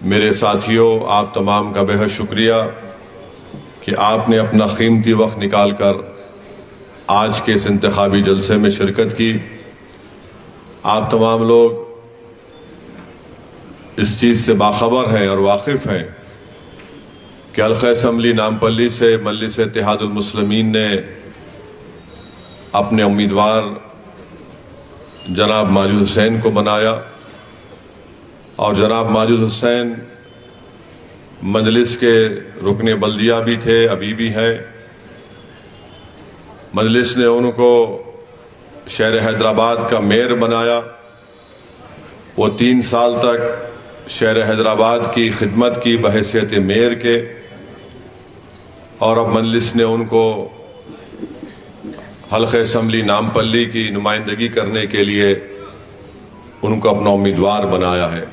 मेरे साथियों, आप तमाम का बेहद शुक्रिया कि आपने अपना कीमती वक्त निकाल कर आज के इस इंतखाबी जलसे में शिरकत की। आप तमाम लोग इस चीज़ से बाखबर हैं और वाकिफ़ हैं कि हल्क़ा असम्बली नामपल्ली से मजलिस इत्तेहादुल मुस्लिमीन ने अपने उम्मीदवार जनाब माजिद हुसैन को बनाया और जनाब माजिद हुसैन मजलिस के रुकने बल्दिया भी थे, अभी भी है। मजलिस ने उनको शहर हैदराबाद का मेयर बनाया। वो 3 साल तक शहर हैदराबाद की खिदमत की बहैसियत मेयर के, और अब मजलिस ने उनको हल्क़ा असम्बली नामपल्ली की नुमाइंदगी करने के लिए उनको अपना उम्मीदवार बनाया है।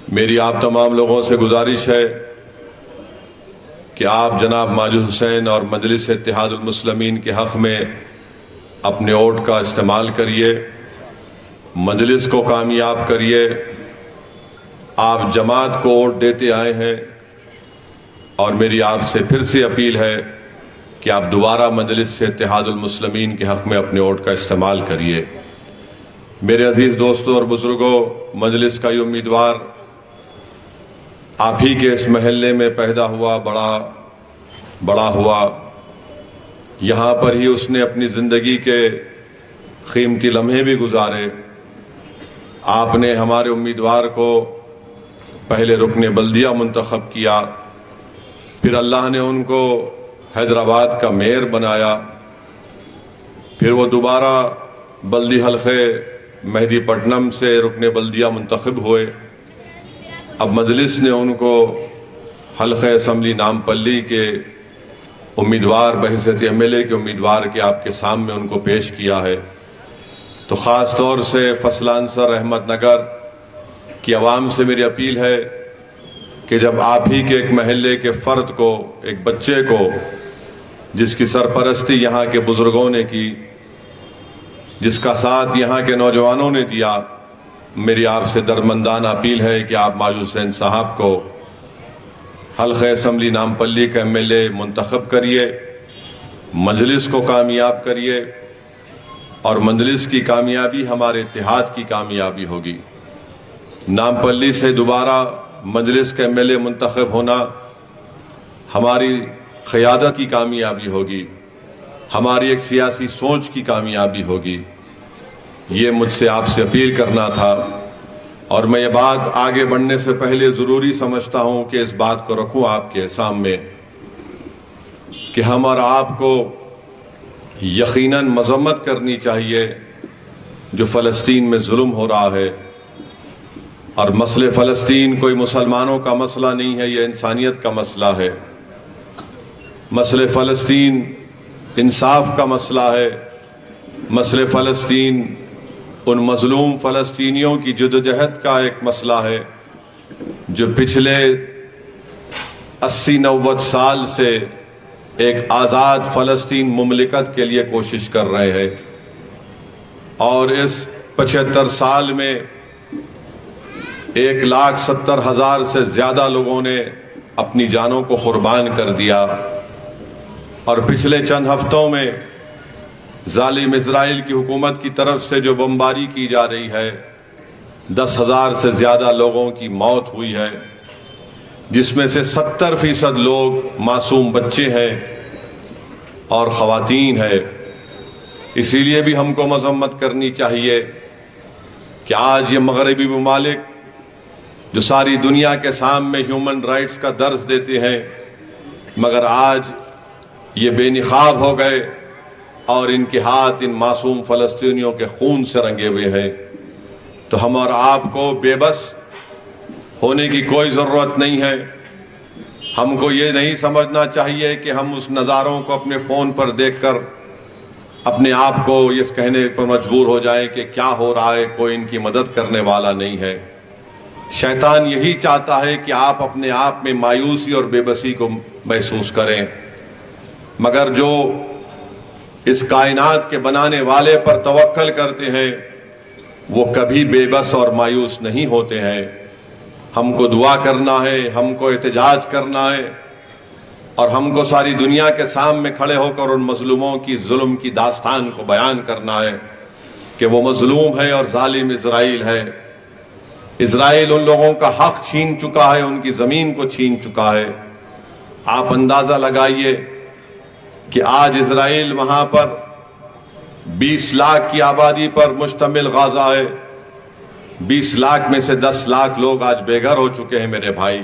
मेरी आप तमाम लोगों से गुजारिश है कि आप जनाब माजिद हुसैन और मजलिस इत्तेहादुल मुस्लिमीन के हक़ में अपने वोट का इस्तेमाल करिए, मजलिस को कामयाब करिए। आप जमात को वोट देते आए हैं और मेरी आपसे फिर से अपील है कि आप दोबारा मजलिस इत्तेहादुल मुस्लिमीन के हक़ में अपने वोट का इस्तेमाल करिए। मेरे अजीज़ दोस्तों और बुज़ुर्गों, मजलिस का ये उम्मीदवार आप ही के इस महल्ले में पैदा हुआ, बड़ा हुआ। यहाँ पर ही उसने अपनी ज़िंदगी के कीमती लम्हे भी गुजारे। आपने हमारे उम्मीदवार को पहले रुकने बल्दिया मुंतखब किया, फिर अल्लाह ने उनको हैदराबाद का मेयर बनाया, फिर वो दोबारा बल्दी हल्क़े मेहदीपट्टनम से रुकने बल्दिया मुंतखब हुए। अब मजलिस ने उनको हल्क़ा असम्बली नामपल्ली के उम्मीदवार बहैसियत MLA के उम्मीदवार के आपके सामने उनको पेश किया है। तो ख़ास तौर से फसलांसर अहमदनगर की आवाम से मेरी अपील है कि जब आप ही के एक महल्ले के फ़र्द को, एक बच्चे को, जिसकी सरपरस्ती यहाँ के बुज़ुर्गों ने की, जिसका साथ यहाँ के नौजवानों ने दिया, मेरी आपसे दरमंदाना अपील है कि आप माजिद हुसैन साहब को हल्क़ा असम्बली नामपल्ली का MLA मुंतखब करिए, मजलिस को कामयाब करिए, और मजलिस की कामयाबी हमारे इत्तेहाद की कामयाबी होगी। नामपल्ली से दोबारा मजलिस का MLA मुंतखब होना हमारी क़यादत की कामयाबी होगी, हमारी एक सियासी सोच की कामयाबी होगी। ये मुझसे आपसे अपील करना था, और मैं ये बात आगे बढ़ने से पहले ज़रूरी समझता हूँ कि इस बात को रखूँ आपके सामने कि हम और आपको यकीनन मज़म्मत करनी चाहिए जो फ़लस्तीन में जुल्म हो रहा है। और मसले फ़लस्तीन कोई मुसलमानों का मसला नहीं है, यह इंसानियत का मसला है। मसले फ़लस्तीन इंसाफ का मसला है। मसले फ़लस्तीन उन मज़लूम फ़लस्तीनियों की जद्दोजहद का एक मसला है जो पिछले 80-90 साल से एक आज़ाद फ़लस्तीन मुमलिकत के लिए कोशिश कर रहे हैं, और इस 75 साल में 1,70,000 से ज़्यादा लोगों ने अपनी जानों को कुर्बान कर दिया। और पिछले चंद हफ्तों में जालिम इजराइल की हुकूमत की तरफ से जो बमबारी की जा रही है, 10,000 से ज़्यादा लोगों की मौत हुई है, जिसमें से 70% लोग मासूम बच्चे हैं और ख़वातीन हैं। इसीलिए भी हमको मज़म्मत करनी चाहिए कि आज ये मगरबी ममालिक जो सारी दुनिया के सामने ह्यूमन राइट्स का दर्ज देते हैं, मगर आज ये बेनिकाब हो गए और इनके हाथ इन मासूम फ़लस्तीनियों के खून से रंगे हुए हैं। तो हम और आपको बेबस होने की कोई ज़रूरत नहीं है। हमको ये नहीं समझना चाहिए कि हम उस नज़ारों को अपने फ़ोन पर देखकर अपने आप को ये कहने पर मजबूर हो जाएं कि क्या हो रहा है, कोई इनकी मदद करने वाला नहीं है। शैतान यही चाहता है कि आप अपने आप में मायूसी और बेबसी को महसूस करें, मगर जो इस कायनात के बनाने वाले पर तवक्कल करते हैं वो कभी बेबस और मायूस नहीं होते हैं। हमको दुआ करना है, हमको एहतजाज करना है और हमको सारी दुनिया के सामने खड़े होकर उन मजलूमों की जुल्म की दास्तान को बयान करना है कि वो मजलूम है और जालिम इजराइल है। इजराइल उन लोगों का हक छीन चुका है, उनकी जमीन को छीन चुका है। आप अंदाजा लगाइए कि आज इजराइल वहां पर 20 लाख की आबादी पर मुश्तमिल गाजा है। 20 लाख में से 10 लाख लोग आज बेघर हो चुके हैं मेरे भाई।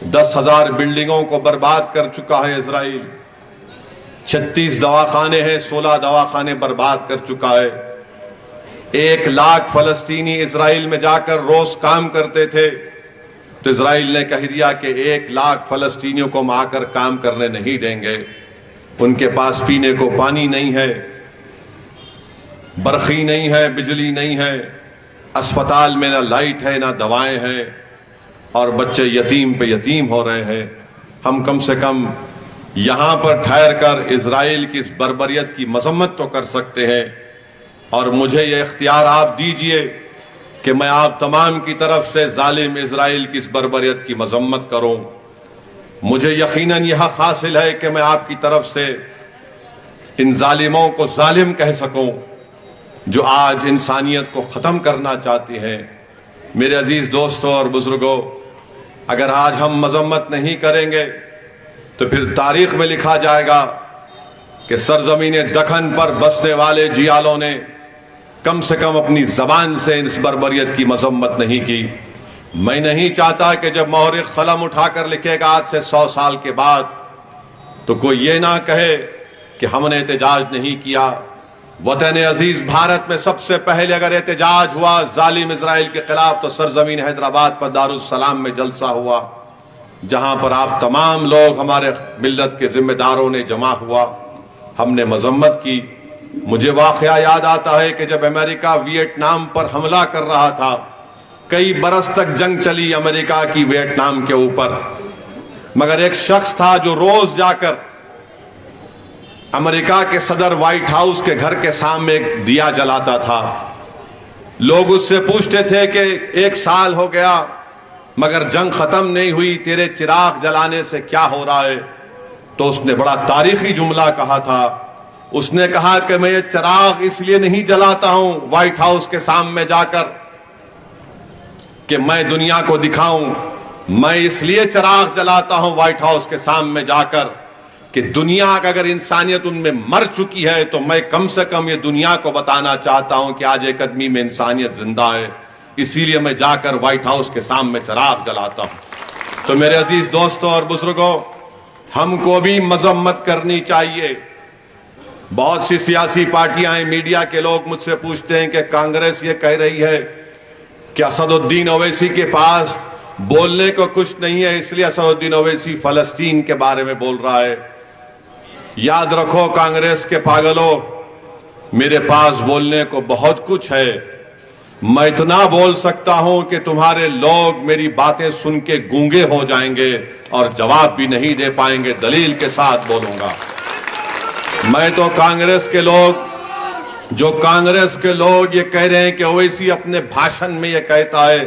10,000 बिल्डिंगों को बर्बाद कर चुका है इजराइल। 36 दवाखाने हैं, 16 दवाखाने बर्बाद कर चुका है। 1 लाख फलस्तीनी इजराइल में जाकर रोज काम करते थे, तो इजराइल ने कह दिया कि 1 लाख फलस्तीनियों को हम आकर काम करने नहीं देंगे। उनके पास पीने को पानी नहीं है, बरखी नहीं है, बिजली नहीं है, अस्पताल में ना लाइट है ना दवाएं हैं और बच्चे यतीम पे यतीम हो रहे हैं। हम कम से कम यहां पर ठहर कर इजराइल की इस बर्बरियत की मजम्मत तो कर सकते हैं। और मुझे ये इख्तियार आप दीजिए कि मैं आप तमाम की तरफ से जालिम इजराइल की इस बर्बरियत की मजम्मत करूं। मुझे यकीनन यह हक हासिल है कि मैं आपकी तरफ से इन जालिमों को जालिम कह सकूं जो आज इंसानियत को ख़त्म करना चाहते हैं। मेरे अजीज दोस्तों और बुजुर्गों, अगर आज हम मजम्मत नहीं करेंगे तो फिर तारीख में लिखा जाएगा कि सरजमीन दखन पर बसने वाले जियालों ने कम से कम अपनी जबान से इस बर्बरियत की मजम्मत नहीं की। मैं नहीं चाहता कि जब मोहरिख कलम उठाकर लिखेगा आज से 100 साल के बाद, तो कोई ये ना कहे कि हमने एहतजाज नहीं किया। वतन अजीज भारत में सबसे पहले अगर एहतजाज हुआ जालिम इजराइल के खिलाफ तो सरजमीन हैदराबाद पर दारुस्सलाम में जलसा हुआ, जहां पर आप तमाम लोग हमारे मिल्लत के जिम्मेदारों ने जमा हुआ, हमने मजम्मत की। मुझे वाकया याद आता है कि जब अमेरिका वियतनाम पर हमला कर रहा था, कई बरस तक जंग चली अमेरिका की वियतनाम के ऊपर, मगर एक शख्स था जो रोज जाकर अमेरिका के सदर व्हाइट हाउस के घर के सामने एक दिया जलाता था। लोग उससे पूछते थे कि 1 साल हो गया मगर जंग खत्म नहीं हुई, तेरे चिराग जलाने से क्या हो रहा है? तो उसने बड़ा तारीखी जुमला कहा था। उसने कहा कि मैं ये चिराग इसलिए नहीं जलाता हूं व्हाइट हाउस के सामने जाकर कि मैं दुनिया को दिखाऊं, मैं इसलिए चिराग जलाता हूं व्हाइट हाउस के सामने जाकर कि दुनिया का अगर इंसानियत उनमें मर चुकी है तो मैं कम से कम ये दुनिया को बताना चाहता हूं कि आज एक आदमी में इंसानियत जिंदा है। इसीलिए मैं जाकर व्हाइट हाउस के सामने चिराग जलाता हूं। तो मेरे अजीज दोस्तों और बुजुर्गों, हमको भी मजम्मत करनी चाहिए। बहुत सी सियासी पार्टियां हैं, मीडिया के लोग मुझसे पूछते हैं कि कांग्रेस ये कह रही है कि असदुद्दीन ओवैसी के पास बोलने को कुछ नहीं है, इसलिए असदुद्दीन ओवैसी फलस्तीन के बारे में बोल रहा है। याद रखो कांग्रेस के पागलों, मेरे पास बोलने को बहुत कुछ है। मैं इतना बोल सकता हूं कि तुम्हारे लोग मेरी बातें सुन के गूंगे हो जाएंगे और जवाब भी नहीं दे पाएंगे। दलील के साथ बोलूंगा। मैं तो कांग्रेस के लोग, जो कांग्रेस के लोग ये कह रहे हैं कि ओवैसी अपने भाषण में ये कहता है,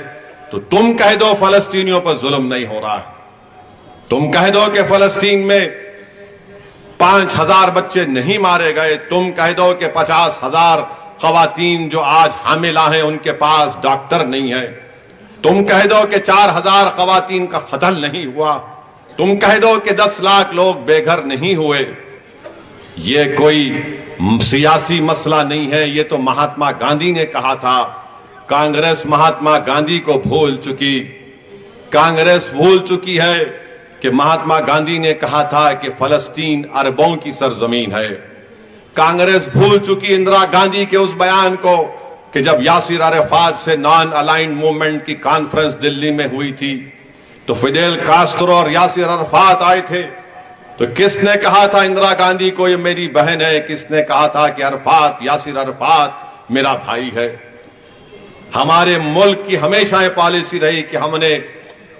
तो तुम कह दो फलस्तीनियों पर जुल्म नहीं हो रहा है। तुम कह दो कि फलस्तीन में 5,000 बच्चे नहीं मारे गए। तुम कह दो कि 50,000 खवातीन जो आज हामिला हैं उनके पास डॉक्टर नहीं है। तुम कह दो कि 4,000 खवातीन का कत्ल नहीं हुआ। तुम कह दो कि 10 लाख लोग बेघर नहीं हुए। ये कोई सियासी मसला नहीं है, ये तो महात्मा गांधी ने कहा था। कांग्रेस महात्मा गांधी को भूल चुकी। कांग्रेस भूल चुकी है कि महात्मा गांधी ने कहा था कि फलस्तीन अरबों की सरजमीन है। कांग्रेस भूल चुकी इंदिरा गांधी के उस बयान को कि जब यासिर अराफात से नॉन अलाइंड मूवमेंट की कॉन्फ्रेंस दिल्ली में हुई थी तो फिदेल कास्ट्रो और यासिर अराफात आए थे, तो किसने कहा था इंदिरा गांधी को ये मेरी बहन है? किसने कहा था कि अराफात, यासिर अराफात मेरा भाई है? हमारे मुल्क की हमेशा ये पॉलिसी रही कि हमने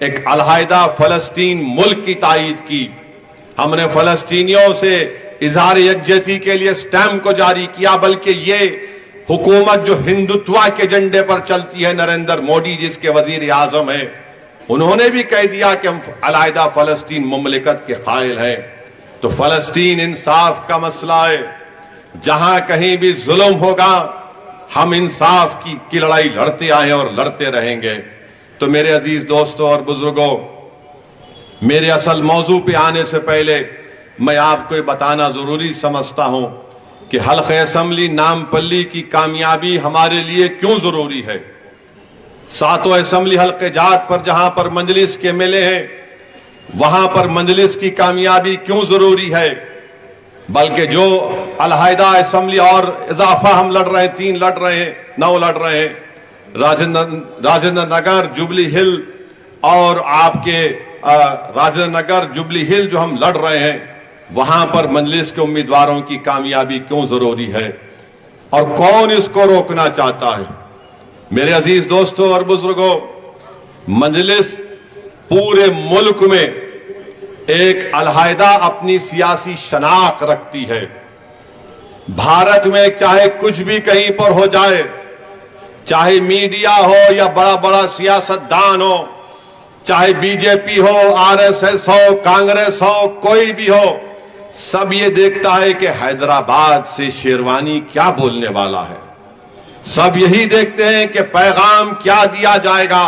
एक अलहदा फलस्तीन मुल्क की तायीद की। हमने फलस्तीनियों से इजहार यकजहती के लिए स्टैम्प को जारी किया, बल्कि ये हुकूमत जो हिंदुत्व के एजेंडे पर चलती है, नरेंद्र मोदी जिसके वजीर आजम है, उन्होंने भी कह दिया कि हम अलहदा फलस्तीन मुमलिकत के कायल हैं। तो फलस्तीन इंसाफ का मसला है, जहां कहीं भी जुल्म होगा हम इंसाफ की लड़ाई लड़ते आए और लड़ते रहेंगे। तो मेरे अजीज दोस्तों और बुजुर्गों, मेरे असल मौजू पे आने से पहले मैं आपको ये बताना जरूरी समझता हूं कि हल्क़े असम्बली नामपल्ली की कामयाबी हमारे लिए क्यों जरूरी है। सातों असम्बली हल्के जात पर जहां पर मंजलिस के मेले हैं, वहां पर मंजलिस की कामयाबी क्यों जरूरी है। बल्कि जो अलहदा असम्बली और इजाफा हम लड़ रहे हैं, 3 लड़ रहे हैं, 9 लड़ रहे हैं, राजेंद्र नगर, जुबली हिल और आपके राजेंद्र नगर, जुबली हिल जो हम लड़ रहे हैं, वहां पर मजलिस के उम्मीदवारों की कामयाबी क्यों जरूरी है और कौन इसको रोकना चाहता है। मेरे अजीज दोस्तों और बुजुर्गों, मजलिस पूरे मुल्क में एक अलहदा अपनी सियासी शनाख्त रखती है। भारत में चाहे कुछ भी कहीं पर हो जाए, चाहे मीडिया हो या बड़ा बड़ा सियासतदान हो, चाहे बीजेपी हो, आरएसएस हो, कांग्रेस हो, कोई भी हो, सब ये देखता है कि हैदराबाद से शेरवानी क्या बोलने वाला है। सब यही देखते हैं कि पैगाम क्या दिया जाएगा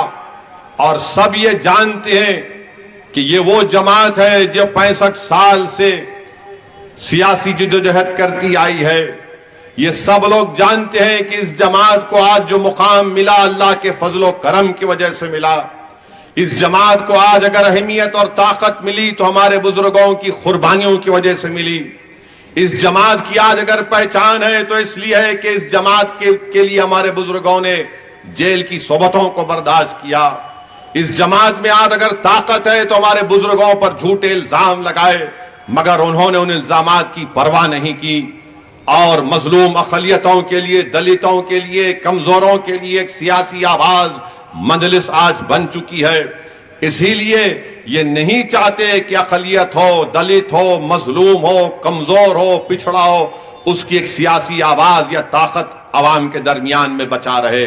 और सब ये जानते हैं कि ये वो जमात है जो 65 साल से सियासी जद्दोजहद करती आई है। ये सब लोग जानते हैं कि इस जमात को आज जो मुकाम मिला अल्लाह के फजलो करम की वजह से मिला। इस जमात को आज अगर अहमियत और ताकत मिली तो हमारे बुजुर्गों की कुर्बानियों की वजह से मिली। इस जमात की आज अगर पहचान है तो इसलिए है कि इस जमात के लिए हमारे बुजुर्गों ने जेल की सोबतों को बर्दाश्त किया। इस जमात में आज अगर ताकत है तो हमारे बुजुर्गों पर झूठे इल्जाम लगाए, मगर उन्होंने उन इल्जामात की परवाह नहीं की और मजलूम अक़लियतों के लिए, दलितों के लिए, कमजोरों के लिए एक सियासी आवाज मजलिस आज बन चुकी है। इसीलिए ये नहीं चाहते कि अक़लियत हो, दलित हो, मजलूम हो, कमजोर हो, पिछड़ा हो, उसकी एक सियासी आवाज या ताकत अवाम के दरमियान में बचा रहे।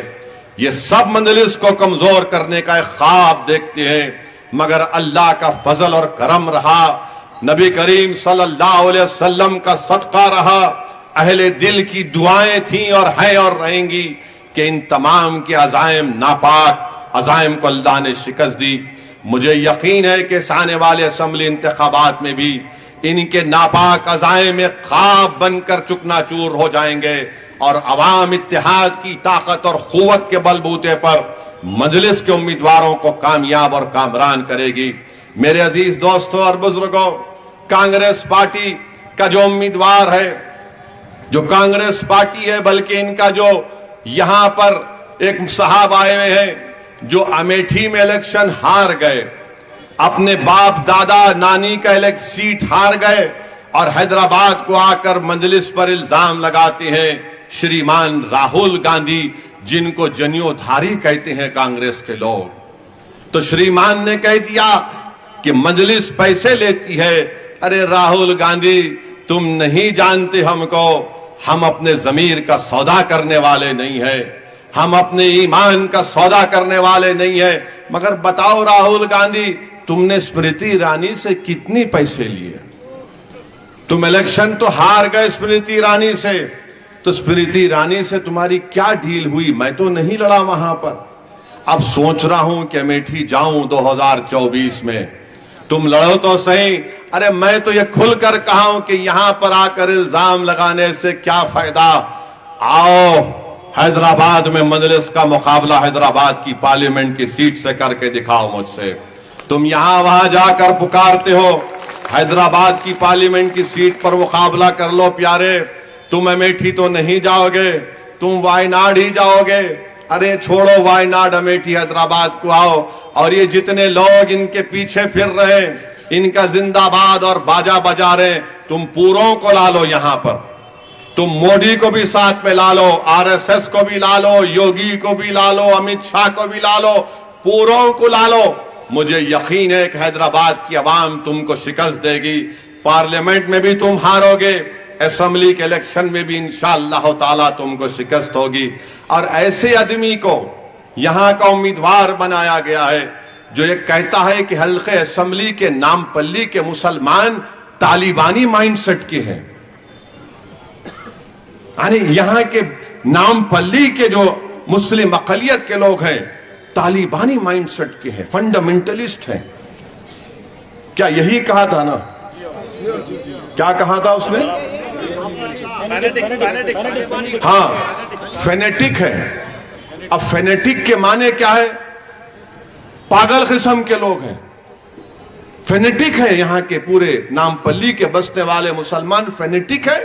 ये सब मजलिस को कमजोर करने का एक ख्वाब देखते हैं, मगर अल्लाह का फजल और करम रहा, नबी करीम सल्लल्लाहु अलैहि वसल्लम का सदका रहा, अहले दिल की दुआएं थीं और हैं और रहेंगी कि इन तमाम के अज़ाइम, नापाक अज़ाइम को अल्लाह ने शिकस्त दी। मुझे यकीन है कि आने वाले असम्बली इंतखाबात में भी इनके नापाक अज़ाइम में ख्वाब बनकर चुकनाचूर हो जाएंगे और अवाम इत्तेहाद की ताकत और क़ुव्वत के बलबूते पर मजलिस के उम्मीदवारों को कामयाब और कामरान करेगी। मेरे अजीज दोस्तों और बुजुर्गों, कांग्रेस पार्टी का जो उम्मीदवार है, जो कांग्रेस पार्टी है, बल्कि इनका जो यहां पर एक साहब आए हुए हैं जो अमेठी में इलेक्शन हार गए, अपने बाप दादा नानी का सीट हार गए और हैदराबाद को आकर मजलिस पर इल्जाम लगाते हैं श्रीमान राहुल गांधी, जिनको जनियोधारी कहते हैं कांग्रेस के लोग। तो श्रीमान ने कह दिया कि मजलिस पैसे लेती है। अरे राहुल गांधी, तुम नहीं जानते हमको, हम अपने जमीर का सौदा करने वाले नहीं है, हम अपने ईमान का सौदा करने वाले नहीं है। मगर बताओ राहुल गांधी, तुमने स्मृति ईरानी से कितनी पैसे लिए? तुम इलेक्शन तो हार गए स्मृति ईरानी से, तो स्मृति ईरानी से तुम्हारी क्या डील हुई? मैं तो नहीं लड़ा वहां पर। अब सोच रहा हूं कि अमेठी जाऊं 2024 में, तुम लड़ो तो सही। अरे मैं तो ये खुलकर कहा हूं कि यहां पर आकर इल्जाम लगाने से क्या फायदा। आओ हैदराबाद में मजलिस का मुकाबला हैदराबाद की पार्लियामेंट की सीट से करके दिखाओ मुझसे। तुम यहां वहां जाकर पुकारते हो, हैदराबाद की पार्लियामेंट की सीट पर मुकाबला कर लो प्यारे। तुम अमेठी तो नहीं जाओगे, तुम वायनाड ही जाओगे। अरे छोड़ो वायनाड, अमेठी, हैदराबाद को आओ। और ये जितने लोग इनके पीछे फिर रहे, इनका जिंदाबाद और बाजा बजा रहे, तुम पूरों को ला लो यहां पर। तुम मोदी को भी साथ में ला लो, आरएसएस को भी ला लो, योगी को भी ला लो, अमित शाह को भी ला लो, पूरों को ला लो। मुझे यकीन है कि हैदराबाद की आवाम तुमको शिकस्त देगी। पार्लियामेंट में भी तुम हारोगे, असेंबली के इलेक्शन में भी इंशाअल्लाह ताला तुमको शिकस्त होगी। और ऐसे आदमी को यहां का उम्मीदवार बनाया गया है जो ये कहता है कि हल्के असेंबली के नामपल्ली के मुसलमान तालिबानी माइंडसेट के हैं। यानी यहां के नामपल्ली के जो मुस्लिम अकलियत के लोग हैं तालिबानी माइंडसेट के हैं, फंडामेंटलिस्ट हैं। क्या यही कहा था ना? क्या कहा था उसने? हाँ, फेनेटिक है। अब फेनेटिक के माने क्या है? पागल किस्म के लोग हैं, फेनेटिक है। यहां के पूरे नामपल्ली के बसने वाले मुसलमान फेनेटिक है।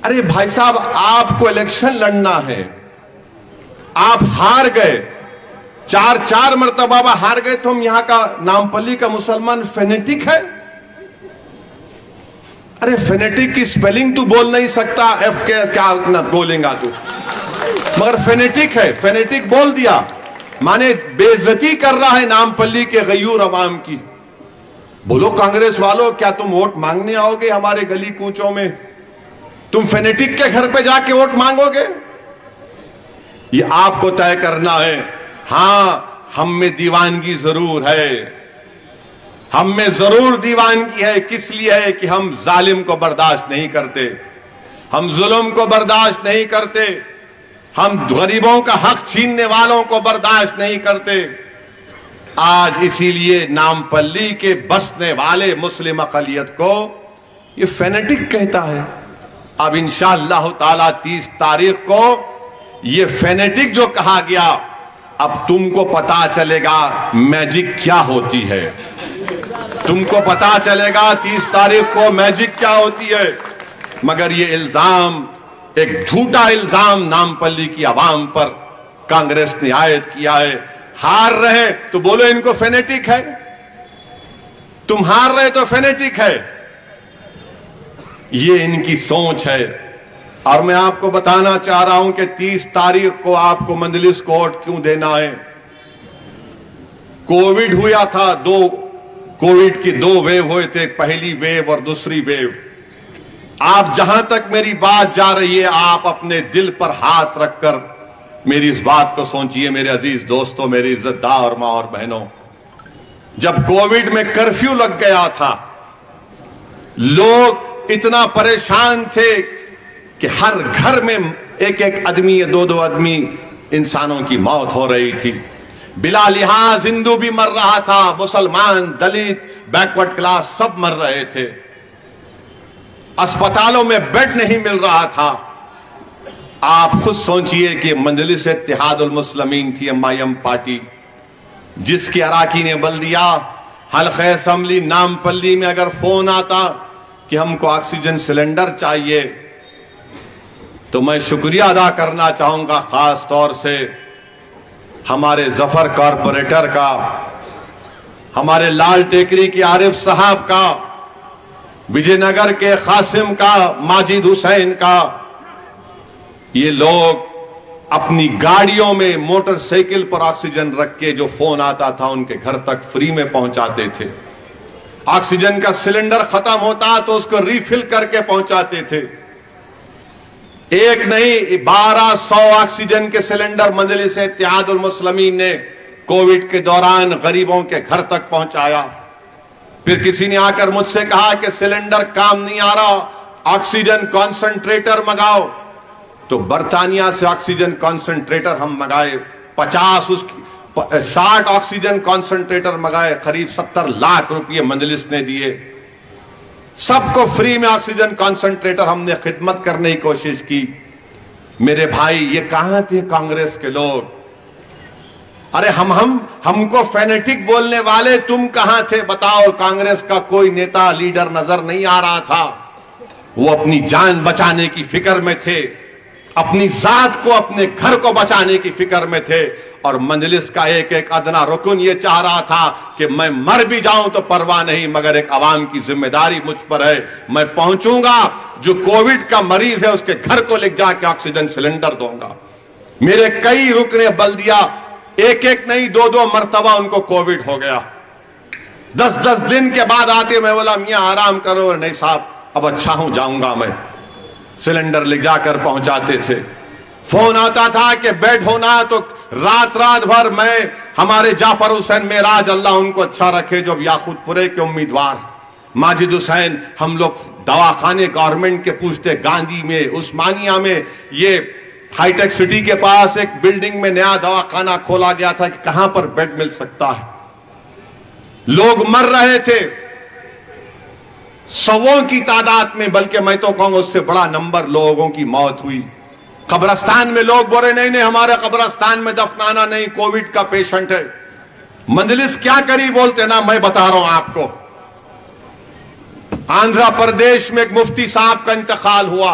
अरे भाई साहब, आपको इलेक्शन लड़ना है, आप हार गए, चार मरतबा हार गए, तो हम यहां का नामपल्ली का मुसलमान फेनेटिक है? अरे फेनेटिक की स्पेलिंग तू बोल नहीं सकता, एफ के क्या ना बोलेगा तू, मगर फेनेटिक है। फेनेटिक बोल दिया माने बेइज्जती कर रहा है नामपल्ली के गयूर अवाम की। बोलो कांग्रेस वालों, क्या तुम वोट मांगने आओगे हमारे गली कूचों में? तुम फेनेटिक के घर पे जाके वोट मांगोगे? ये आपको तय करना है। हां, हम में दीवानगी जरूर है, हम में जरूर दीवानगी है। किस लिए है? कि हम जालिम को बर्दाश्त नहीं करते, हम जुल्म को बर्दाश्त नहीं करते, हम गरीबों का हक छीनने वालों को बर्दाश्त नहीं करते। आज इसीलिए नामपल्ली के बसने वाले मुस्लिम अकलियत को ये फेनेटिक कहता है। अब इंशाअल्लाह ताला 30 तारीख को ये फेनेटिक जो कहा गया, अब तुमको पता चलेगा मैजिक क्या होती है। तुमको पता चलेगा 30 तारीख को मैजिक क्या होती है। मगर ये इल्जाम, एक झूठा इल्जाम नामपल्ली की आवाम पर कांग्रेस ने आयद किया है। हार रहे तो बोलो इनको फेनेटिक है, तुम हार रहे तो फेनेटिक है। ये इनकी सोच है। और मैं आपको बताना चाह रहा हूं कि 30 तारीख को आपको मंजलिस को वोट क्यों देना है। कोविड हुआ था, कोविड की 2 वेव हुए थे, पहली वेव और दूसरी वेव। आप जहां तक मेरी बात जा रही है, आप अपने दिल पर हाथ रखकर मेरी इस बात को सोचिए मेरे अजीज दोस्तों, मेरे इज्जतदार मां और बहनों। जब कोविड में कर्फ्यू लग गया था, लोग इतना परेशान थे कि हर घर में एक आदमी या 2 आदमी इंसानों की मौत हो रही थी। बिला लिहाज हिंदू भी मर रहा था, मुसलमान, दलित, बैकवर्ड क्लास सब मर रहे थे। अस्पतालों में बेड नहीं मिल रहा था। आप खुद सोचिए कि मंजलिस इत्तेहादुल मुस्लिमीन थी, एमआईएम पार्टी, जिसके अराकीन ने बल दिया। हल्के असेंबली नामपल्ली में अगर फोन आता कि हमको ऑक्सीजन सिलेंडर चाहिए, तो मैं शुक्रिया अदा करना चाहूंगा खास तौर से हमारे जफर कॉरपोरेटर का, हमारे लाल टेकरी के आरिफ साहब का, विजयनगर के कासिम का, माजिद हुसैन का। ये लोग अपनी गाड़ियों में मोटरसाइकिल पर ऑक्सीजन रख के जो फोन आता था उनके घर तक फ्री में पहुंचाते थे। ऑक्सीजन का सिलेंडर खत्म होता तो उसको रिफिल करके पहुंचाते थे। एक नहीं 1200 ऑक्सीजन के सिलेंडर मजलिस इत्तेहादुल मुस्लिमीन ने कोविड के दौरान गरीबों के घर तक पहुंचाया। फिर किसी ने आकर मुझसे कहा कि सिलेंडर काम नहीं आ रहा, ऑक्सीजन कॉन्सेंट्रेटर मंगाओ। तो बर्तानिया से ऑक्सीजन कॉन्सेंट्रेटर हम मंगाए, 60 ऑक्सीजन कॉन्सेंट्रेटर मंगाए, करीब 70 लाख रुपए मजलिस ने दिए। सबको फ्री में ऑक्सीजन कॉन्सेंट्रेटर हमने खिदमत करने की कोशिश की। मेरे भाई, ये कहां थे कांग्रेस के लोग? अरे हमको फेनेटिक बोलने वाले तुम कहां थे बताओ? कांग्रेस का कोई नेता लीडर नजर नहीं आ रहा था। वो अपनी जान बचाने की फिक्र में थे, अपनी जात को, अपने घर को बचाने की फिक्र में थे। और मंजलिस का एक अदना रुकन ये चाह रहा था कि मैं मर भी जाऊं तो परवाह नहीं, मगर एक आवाम की जिम्मेदारी मुझ पर है, मैं पहुंचूंगा, जो कोविड का मरीज है उसके घर को ले जाके ऑक्सीजन सिलेंडर दूंगा। मेरे कई रुकने बल दिया, एक नहीं 2 मरतबा उनको कोविड हो गया। 10 दिन के बाद आते, मैं बोला मियां आराम करो। नहीं साहब, अब अच्छा हूं, जाऊंगा मैं। सिलेंडर ले जाकर पहुंचाते थे। फोन आता था कि बेड होना, तो रात रात भर मैं, हमारे जाफर हुसैन मेराज अल्लाह उनको अच्छा रखे, जो याकूतपुरे के उम्मीदवार, माजिद हुसैन, हम लोग दवाखाने गवर्नमेंट के पूछते, गांधी में, उस्मानिया में, ये हाईटेक सिटी के पास एक बिल्डिंग में नया दवाखाना खोला गया था कि कहां पर बेड मिल सकता है। लोग मर रहे थे सौों की तादाद में, बल्कि मैं तो कहूंगा उससे बड़ा नंबर लोगों की मौत हुई। कब्रस्तान में लोग बोले नहीं नहीं हमारे कब्रस्तान में दफनाना नहीं, कोविड का पेशेंट है। मंजलिस क्या करी बोलते ना, मैं बता रहा हूं आपको। आंध्र प्रदेश में एक मुफ्ती साहब का इंतकाल हुआ।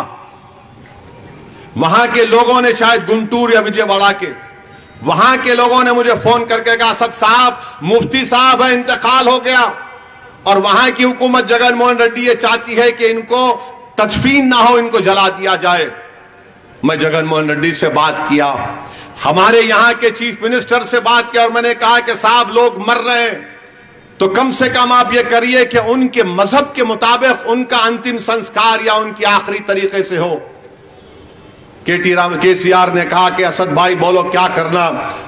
वहां के लोगों ने, शायद गुंटूर या विजयवाड़ा के, वहां के लोगों ने मुझे फोन करके कहा, असद साहब मुफ्ती साहब है, इंतकाल हो गया। और वहां की हुकूमत जगनमोहन रेड्डी ये चाहती है कि इनको तदफीन ना हो, इनको जला दिया जाए। मैं जगनमोहन रेड्डी से बात किया, हमारे यहां के चीफ मिनिस्टर से बात किया, और मैंने कहा कि साहब लोग मर रहे हैं, तो कम से कम आप ये करिए कि उनके मजहब के मुताबिक उनका अंतिम संस्कार या उनकी आखिरी तरीके से हो। केसीआर ने कहा कि असद भाई बोलो क्या करना।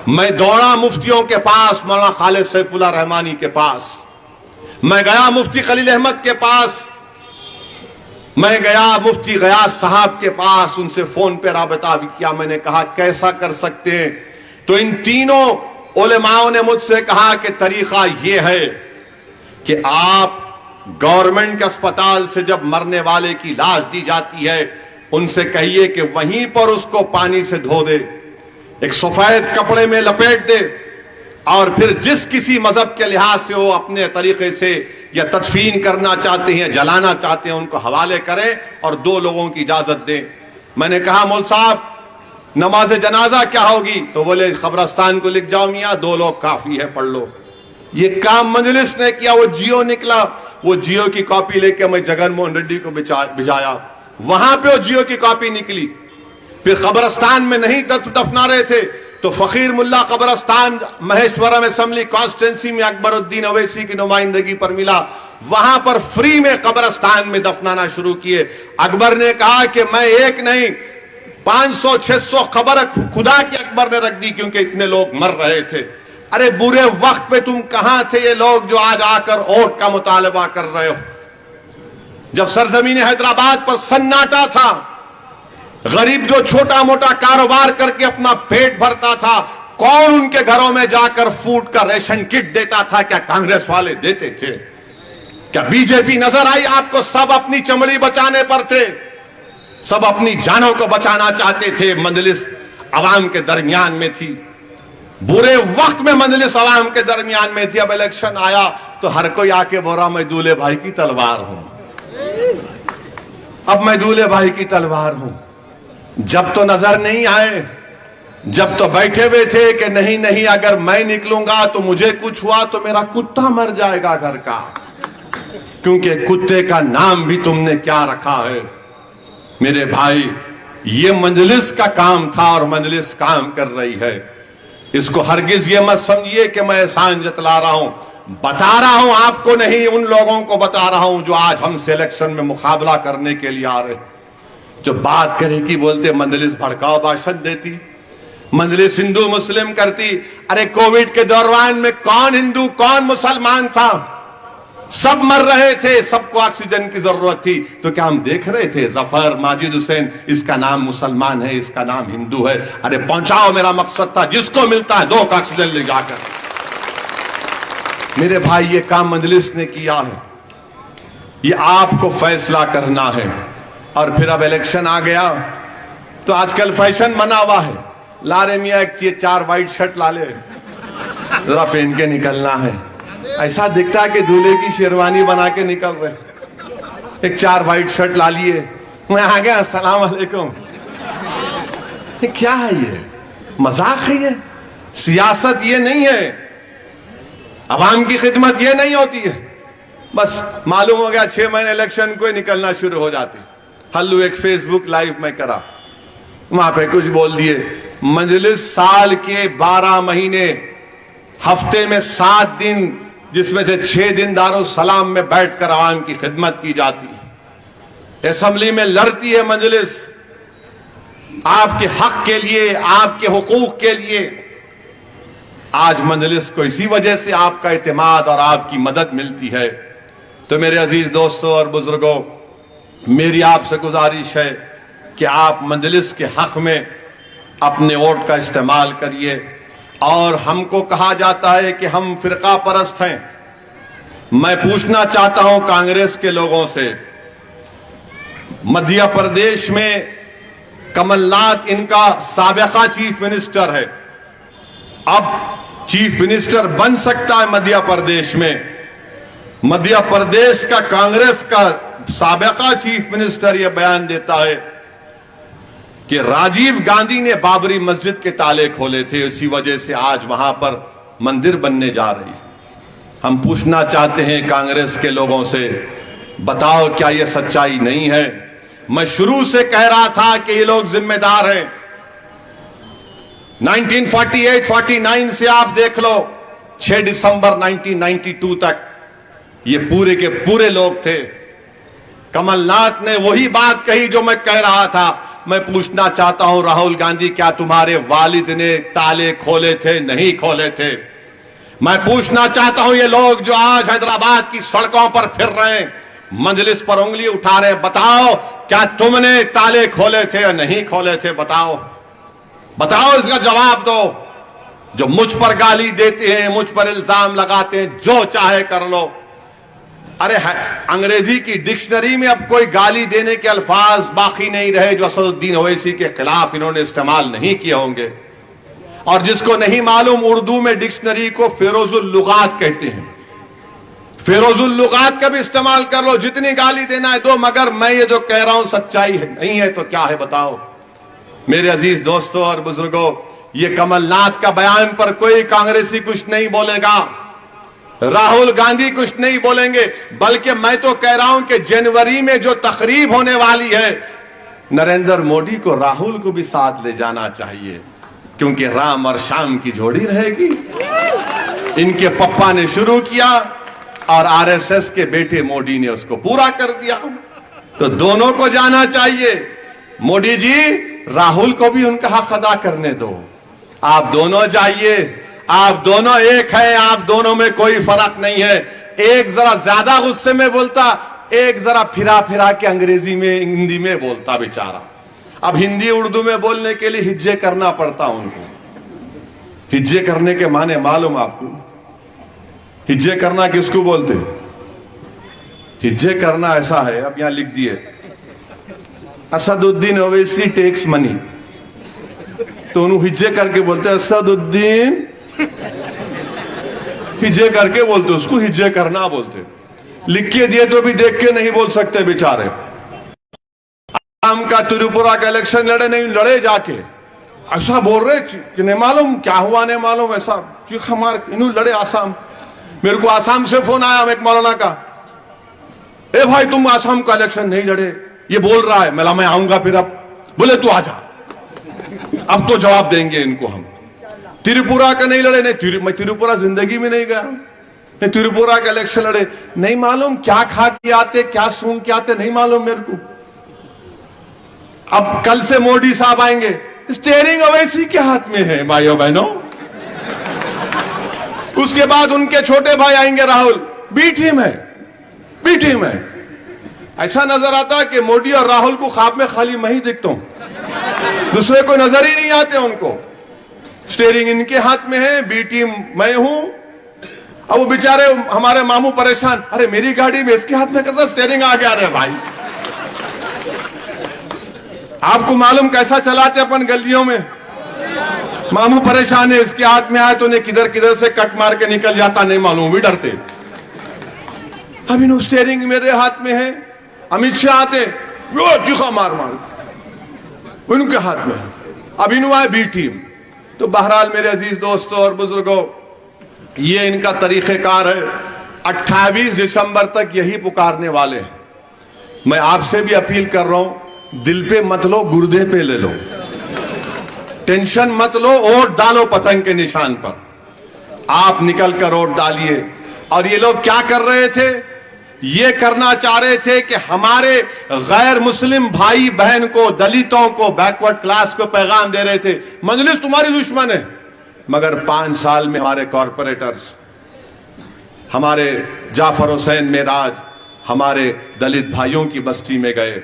मैं दौड़ा मुफ्तियों के पास, मौलाना खालिद सैफुल्लाह रहमानी के पास, मैं गया मुफ्ती खलील अहमद के पास, मैं गया मुफ्ती गयास साहब के पास, उनसे फोन पे राबता भी किया। मैंने कहा कैसा कर सकते हैं, तो इन तीनों उलेमाओं ने मुझसे कहा कि तरीका यह है कि आप गवर्नमेंट के अस्पताल से जब मरने वाले की लाश दी जाती है, उनसे कहिए कि वहीं पर उसको पानी से धो दे, एक सफेद कपड़े में लपेट दे, और फिर जिस किसी मजहब के लिहाज से वो अपने तरीके से या तदफीन करना चाहते हैं, जलाना चाहते हैं, उनको हवाले करें और 2 लोगों की इजाजत दें। मैंने कहा मौल साहब नमाज जनाजा क्या होगी, तो बोले कब्रस्तान को लिख जाओ मियाँ, 2 लोग काफी है, पढ़ लो। ये काम मजलिस ने किया। वो जियो निकला, वो जियो की कॉपी लेके मैं जगनमोहन रेड्डी को भिजाया, वहां पे वो जियो की कॉपी निकली। फिर कब्रस्तान में नहीं दफना रहे थे, तो फकीर मुल्ला कब्रस्तान महेश्वरम असेंबली कॉन्स्टिट्यूंसी में अकबरुद्दीन अवैसी की नुमाइंदगी पर मिला, वहां पर फ्री में कब्रस्तान में दफनाना शुरू किए। अकबर ने कहा कि मैं एक नहीं 500-600 खबर खुदा की अकबर ने रख दी, क्योंकि इतने लोग मर रहे थे। अरे बुरे वक्त पे तुम कहां थे ये लोग जो आज आकर वोट का मुतालबा कर रहे हो? जब सरजमीन हैदराबाद पर सन्नाटा था, गरीब जो छोटा मोटा कारोबार करके अपना पेट भरता था, कौन उनके घरों में जाकर फूड का रेशन किट देता था? क्या कांग्रेस वाले देते थे? क्या बीजेपी नजर आई आपको? सब अपनी चमड़ी बचाने पर थे, सब अपनी जानों को बचाना चाहते थे। मंजलिस अवाम के दरमियान में थी, बुरे वक्त में मंजलिस अवाम के दरमियान में थी। अब इलेक्शन आया तो हर कोई आके बोला मैं दूल्हे भाई की तलवार हूं, अब मैं दूल्हे भाई की तलवार हूं। जब तो नजर नहीं आए, जब तो बैठे हुए थे कि नहीं नहीं अगर मैं निकलूंगा तो मुझे कुछ हुआ तो मेरा कुत्ता मर जाएगा घर का, क्योंकि कुत्ते का नाम भी तुमने क्या रखा है। मेरे भाई ये मंजलिस का काम था और मंजलिस काम कर रही है। इसको हरगिज ये मत समझिए कि मैं एहसान जतला रहा हूं, बता रहा हूं आपको नहीं, उन लोगों को बता रहा हूं जो आज हमसे इलेक्शन में मुकाबला करने के लिए आ रहे। जो बात करेगी बोलते मंजलिस भड़काऊ भाषण देती, मंजलिस हिंदू मुस्लिम करती। अरे कोविड के दौरान में कौन हिंदू कौन मुसलमान था? सब मर रहे थे, सबको ऑक्सीजन की जरूरत थी, तो क्या हम देख रहे थे जफर माजिद हुसैन इसका नाम मुसलमान है, इसका नाम हिंदू है? अरे पहुंचाओ, मेरा मकसद था जिसको मिलता है 2 ऑक्सीजन ले जाकर। मेरे भाई ये काम मंजलिस ने किया है, ये आपको फैसला करना है। और फिर अब इलेक्शन आ गया तो आजकल फैशन बना हुआ है, ला रे मियाँ एक 4 वाइट शर्ट ला ले, जरा पहन के निकलना है। ऐसा दिखता है कि दूल्हे की शेरवानी बना के निकल रहे, एक 4 वाइट शर्ट ला लिए, मैं आ गया अस्सलाम वालेकुम। क्या है ये? मजाक है ये? सियासत ये नहीं है, अवाम की खिदमत ये नहीं होती है। बस मालूम हो गया 6 महीने इलेक्शन को निकलना शुरू हो जाती। हल्लू एक फेसबुक लाइव में करा, वहां पे कुछ बोल दिए। मजलिस साल के 12 महीने, हफ्ते में 7 दिन, जिसमें से 6 दिन दारुस्सलाम में बैठकर आवाम की खिदमत की जाती है। असेंबली में लड़ती है मजलिस, आपके हक के लिए, आपके हुकूक के लिए। आज मजलिस को इसी वजह से आपका इत्मीनान और आपकी मदद मिलती है। तो मेरे अजीज दोस्तों और बुजुर्गों, मेरी आपसे गुजारिश है कि आप मजलिस के हक में अपने वोट का इस्तेमाल करिए। और हमको कहा जाता है कि हम फिरका परस्त हैं। मैं पूछना चाहता हूं कांग्रेस के लोगों से, मध्य प्रदेश में कमलनाथ इनका साबिका चीफ मिनिस्टर है, अब चीफ मिनिस्टर बन सकता है मध्य प्रदेश में। मध्य प्रदेश का कांग्रेस का साबिका चीफ मिनिस्टर यह बयान देता है कि राजीव गांधी ने बाबरी मस्जिद के ताले खोले थे, इसी वजह से आज वहां पर मंदिर बनने जा रही है। हम पूछना चाहते हैं कांग्रेस के लोगों से, बताओ क्या यह सच्चाई नहीं है? मैं शुरू से कह रहा था कि ये लोग जिम्मेदार हैं। 1948-49 से आप देख लो, 6 दिसंबर 1992 तक ये पूरे के पूरे लोग थे। कमलनाथ ने वही बात कही जो मैं कह रहा था। मैं पूछना चाहता हूं राहुल गांधी, क्या तुम्हारे वालिद ने ताले खोले थे? नहीं खोले थे। मैं पूछना चाहता हूं ये लोग जो आज हैदराबाद की सड़कों पर फिर रहे हैं, मजलिस पर उंगली उठा रहे हैं, बताओ क्या तुमने ताले खोले थे या नहीं खोले थे? बताओ, बताओ, इसका जवाब दो। जो मुझ पर गाली देते हैं, मुझ पर इल्जाम लगाते हैं, जो चाहे कर लो। अरे अंग्रेजी की डिक्शनरी में अब कोई गाली देने के अल्फाज बाकी नहीं रहे जो असदुद्दीन ओवैसी के खिलाफ इन्होंने इस्तेमाल नहीं किए होंगे। और जिसको नहीं मालूम, उर्दू में डिक्शनरी को फेरोजुल लुगात कहते हैं। फेरोजुल लुगात का भी इस्तेमाल कर लो, जितनी गाली देना है दो, मगर मैं ये जो कह रहा हूं सच्चाई है नहीं है तो क्या है बताओ। मेरे अजीज दोस्तों और बुजुर्गों, ये कमलनाथ का बयान पर कोई कांग्रेसी कुछ नहीं बोलेगा, राहुल गांधी कुछ नहीं बोलेंगे, बल्कि मैं तो कह रहा हूं कि जनवरी में जो तकरीब होने वाली है, नरेंद्र मोदी को, राहुल को भी साथ ले जाना चाहिए, क्योंकि राम और श्याम की जोड़ी रहेगी। इनके पप्पा ने शुरू किया और आरएसएस के बेटे मोदी ने उसको पूरा कर दिया, तो दोनों को जाना चाहिए। मोदी जी, राहुल को भी उनका हक अदा करने दो। आप दोनों जाइए, आप दोनों एक हैं, आप दोनों में कोई फर्क नहीं है। एक जरा ज्यादा गुस्से में बोलता, एक जरा फिरा फिरा के अंग्रेजी में, हिंदी में बोलता बेचारा। अब हिंदी उर्दू में बोलने के लिए हिज्जे करना पड़ता उनको। हिज्जे करने के माने मालूम आपको? हिज्जे करना किसको बोलते? हिज्जे करना ऐसा है, अब यहां लिख दिए, असदुद्दीन ओवैसी टेक्स मनी, तो उन्होंने हिज्जे करके बोलते असदुद्दीन, हिज्जे करके बोलते, उसको हिज्जे करना बोलते। लिख के दिए तो भी देख के नहीं बोल सकते बेचारे। आम का त्रिपुरा का इलेक्शन लड़े, नहीं लड़े जाके, ऐसा बोल रहे कि नहीं मालूम क्या हुआ, नहीं मालूम, ऐसा चीखा मार इन्हों लड़े। आसाम, मेरे को आसाम से फोन आया एक मौलाना का, ए भाई तुम आसाम का इलेक्शन नहीं लड़े, ये बोल रहा है। मैं आऊंगा फिर, अब बोले तू आजा, अब तो जवाब देंगे इनको हम। त्रिपुरा का नहीं लड़े, नहीं मैं त्रिपुरा जिंदगी में नहीं गया, नहीं त्रिपुरा का इलेक्शन लड़े, नहीं मालूम क्या खा के आते, क्या सूंघ के आते, नहीं मालूम मेरे को। अब कल से मोदी साहब आएंगे, स्टीयरिंग ओवैसी के हाथ में है भाइयों बहनों। उसके बाद उनके छोटे भाई आएंगे राहुल, बी टीम है, बी टीम है। ऐसा नजर आता है कि मोदी और राहुल को ख्वाब में खाली मैं ही दिखता हूं, दूसरे को नजर ही नहीं आते उनको। स्टीयरिंग इनके हाथ में है, बी टीम मैं हूं। अब वो बेचारे हमारे मामू परेशान, अरे मेरी गाड़ी में इसके हाथ में कैसा स्टीयरिंग आ गया रे भाई। आपको मालूम कैसा चलाते अपन गलियों में? मामू परेशान है, इसके हाथ में आया तो उन्हें किधर किधर से कट मार के निकल जाता, नहीं मालूम, भी डरते। अब इन स्टीयरिंग मेरे हाथ में है, अमित शाह आते चीखा मार मार उनके हाथ में है। अब इन आए बी टीम। तो बहरहाल मेरे अजीज दोस्तों और बुजुर्गों, ये इनका तरीक़ेकार है। 28 दिसंबर तक यही पुकारने वाले हैं। मैं आपसे भी अपील कर रहा हूं, दिल पे मत लो, गुर्दे पे ले लो, टेंशन मत लो, वोट डालो पतंग के निशान पर। आप निकल कर वोट डालिए। और ये लोग क्या कर रहे थे? ये करना चाह रहे थे कि हमारे गैर मुस्लिम भाई बहन को, दलितों को, बैकवर्ड क्लास को पैगाम दे रहे थे मजलिस तुम्हारी दुश्मन है। मगर 5 साल में हमारे कॉरपोरेटर्स, हमारे जाफर हुसैन मेराज हमारे दलित भाइयों की बस्ती में गए,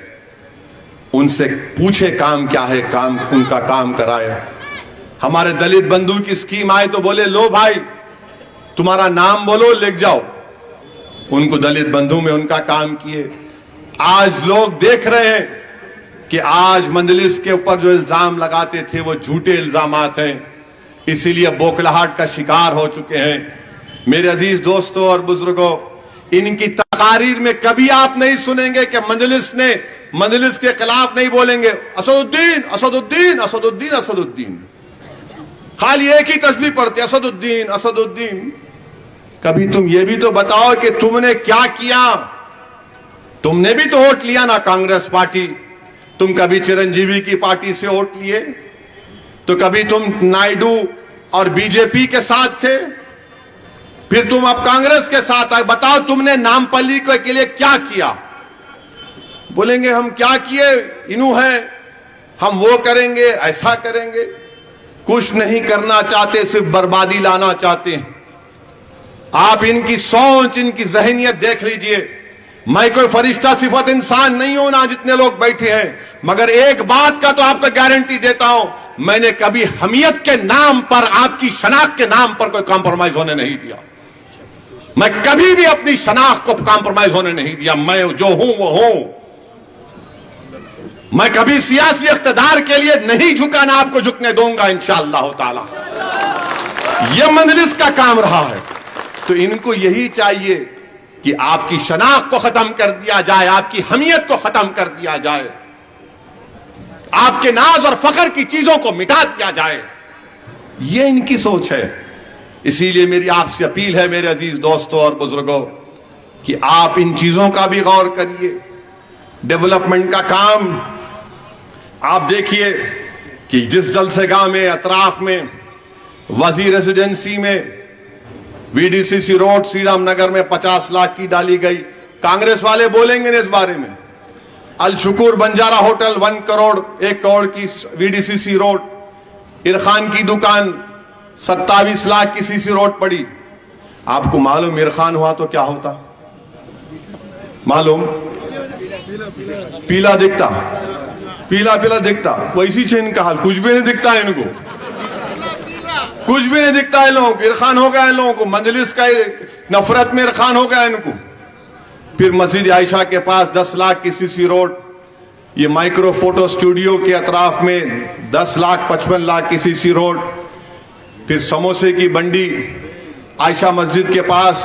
उनसे पूछे काम क्या है, काम उनका काम कराए। हमारे दलित बंधु की स्कीम आए तो बोले लो भाई तुम्हारा नाम बोलो लिख जाओ, उनको दलित बंधु में उनका काम किए। आज लोग देख रहे हैं कि आज मंजलिस के ऊपर जो इल्जाम लगाते थे वो झूठे इल्जामात हैं, इसीलिए बौखलाहट का शिकार हो चुके हैं। मेरे अजीज दोस्तों और बुजुर्गों, इनकी तकारीर में कभी आप नहीं सुनेंगे कि मंजलिस के खिलाफ नहीं बोलेंगे असदुद्दीन असदुद्दीन असदुद्दीन असदुद्दीन, खाली एक ही तस्बीह पढ़ते असदुद्दीन असदुद्दीन। कभी तुम ये भी तो बताओ कि तुमने क्या किया। तुमने भी तो वोट लिया ना कांग्रेस पार्टी, तुम कभी चिरंजीवी की पार्टी से वोट लिए, तो कभी तुम नायडू और बीजेपी के साथ थे, फिर तुम अब कांग्रेस के साथ आए। बताओ तुमने नामपल्ली के लिए क्या किया। बोलेंगे हम क्या किए, इनू है, हम वो करेंगे, ऐसा करेंगे। कुछ नहीं करना चाहते, सिर्फ बर्बादी लाना चाहते हैं। आप इनकी सोच, इनकी जहनियत देख लीजिए। मैं कोई फरिश्ता सिफत इंसान नहीं हूं ना जितने लोग बैठे हैं, मगर एक बात का तो आपको गारंटी देता हूं, मैंने कभी हमियत के नाम पर, आपकी शनाख्त के नाम पर कोई कॉम्प्रोमाइज होने नहीं दिया। मैं कभी भी अपनी शनाख्त को कॉम्प्रोमाइज होने नहीं दिया। मैं जो हूं वो हूं। मैं कभी सियासी इख्तिदार के लिए नहीं झुका, ना आपको झुकने दूंगा इंशाअल्लाह ताला। यह मंजलिस का काम रहा है। तो इनको यही चाहिए कि आपकी शनाख्त को खत्म कर दिया जाए, आपकी हमियत को खत्म कर दिया जाए, आपके नाज और फख्र की चीजों को मिटा दिया जाए। यह इनकी सोच है। इसीलिए मेरी आपसे अपील है मेरे अजीज दोस्तों और बुजुर्गों कि आप इन चीजों का भी गौर करिए। डेवलपमेंट का काम आप देखिए कि जिस जलसेगाह में, अतराफ में, वजीर रेजिडेंसी में, वीडीसीसी रोड श्री राम नगर में 50 लाख की डाली गई। कांग्रेस वाले बोलेंगे ना इस बारे में। अल शुकूर बंजारा होटल 1 करोड़ 1 करोड़ की वीडीसीसी रोड। इरखान की दुकान 27 लाख की सीसी रोड पड़ी। आपको मालूम इरखान हुआ तो क्या होता मालूम? पीला दिखता, पीला पीला दिखता। वैसी छे इनका हाल, कुछ भी नहीं दिखता है इनको, कुछ भी नहीं दिखता है लोगों को। इरखान हो गया है लोगों को, मंजलिस का नफरत में इरखान हो गया है इनको। फिर मस्जिद आयशा के पास 10 लाख की सीसी रोड। ये माइक्रो फोटो स्टूडियो के अतराफ में 10 लाख 55 लाख की सीसी रोड। फिर समोसे की बंडी आयशा मस्जिद के पास